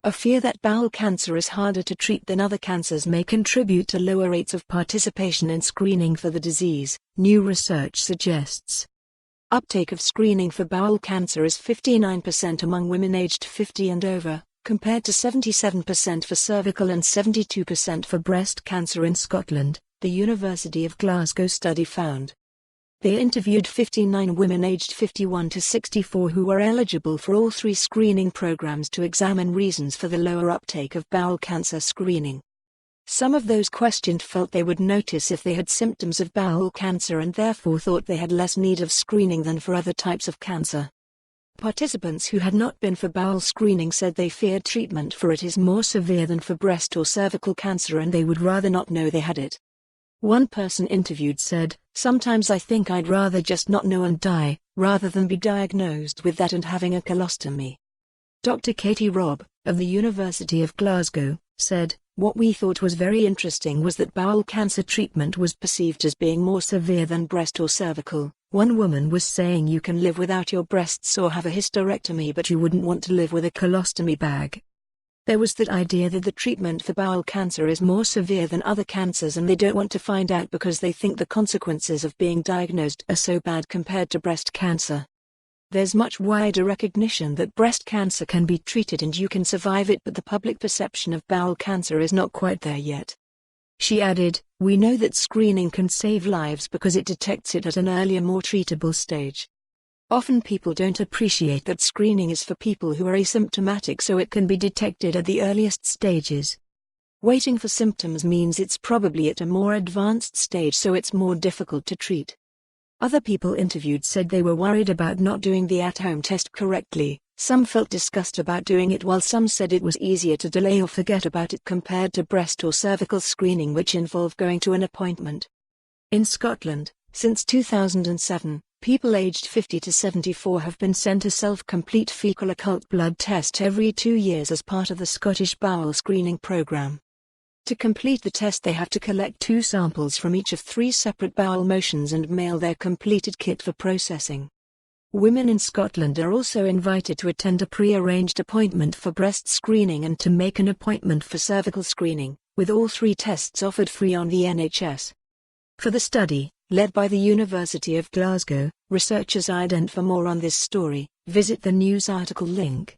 A fear that bowel cancer is harder to treat than other cancers may contribute to lower rates of participation in screening for the disease, new research suggests. Uptake of screening for bowel cancer is 59% among women aged 50 and over, compared to 77% for cervical and 72% for breast cancer in Scotland, the University of Glasgow study found. They interviewed 59 women aged 51 to 64 who were eligible for all three screening programs to examine reasons for the lower uptake of bowel cancer screening. Some of those questioned felt they would notice if they had symptoms of bowel cancer and therefore thought they had less need of screening than for other types of cancer. Participants who had not been for bowel screening said they feared treatment for it is more severe than for breast or cervical cancer and they would rather not know they had it. One person interviewed said, "Sometimes I think I'd rather just not know and die, rather than be diagnosed with that and having a colostomy." Dr. Katie Robb, of the University of Glasgow, said, "What we thought was very interesting was that bowel cancer treatment was perceived as being more severe than breast or cervical. One woman was saying you can live without your breasts or have a hysterectomy but you wouldn't want to live with a colostomy bag." There was that idea that the treatment for bowel cancer is more severe than other cancers and they don't want to find out because they think the consequences of being diagnosed are so bad compared to breast cancer. There's much wider recognition that breast cancer can be treated and you can survive it, but the public perception of bowel cancer is not quite there yet. She added, "We know that screening can save lives because it detects it at an earlier, more treatable stage. Often people don't appreciate that screening is for people who are asymptomatic so it can be detected at the earliest stages. Waiting for symptoms means it's probably at a more advanced stage so it's more difficult to treat." Other people interviewed said they were worried about not doing the at-home test correctly. Some felt disgust about doing it while some said it was easier to delay or forget about it compared to breast or cervical screening which involve going to an appointment. In Scotland, since 2007, people aged 50 to 74 have been sent a self-complete fecal occult blood test every 2 years as part of the Scottish Bowel Screening Programme. To complete the test they have to collect 2 samples from each of 3 separate bowel motions and mail their completed kit for processing. Women in Scotland are also invited to attend a pre-arranged appointment for breast screening and to make an appointment for cervical screening, with all 3 tests offered free on the NHS. For the study, led by the University of Glasgow, researchers ident. For more on this story, visit the news article link.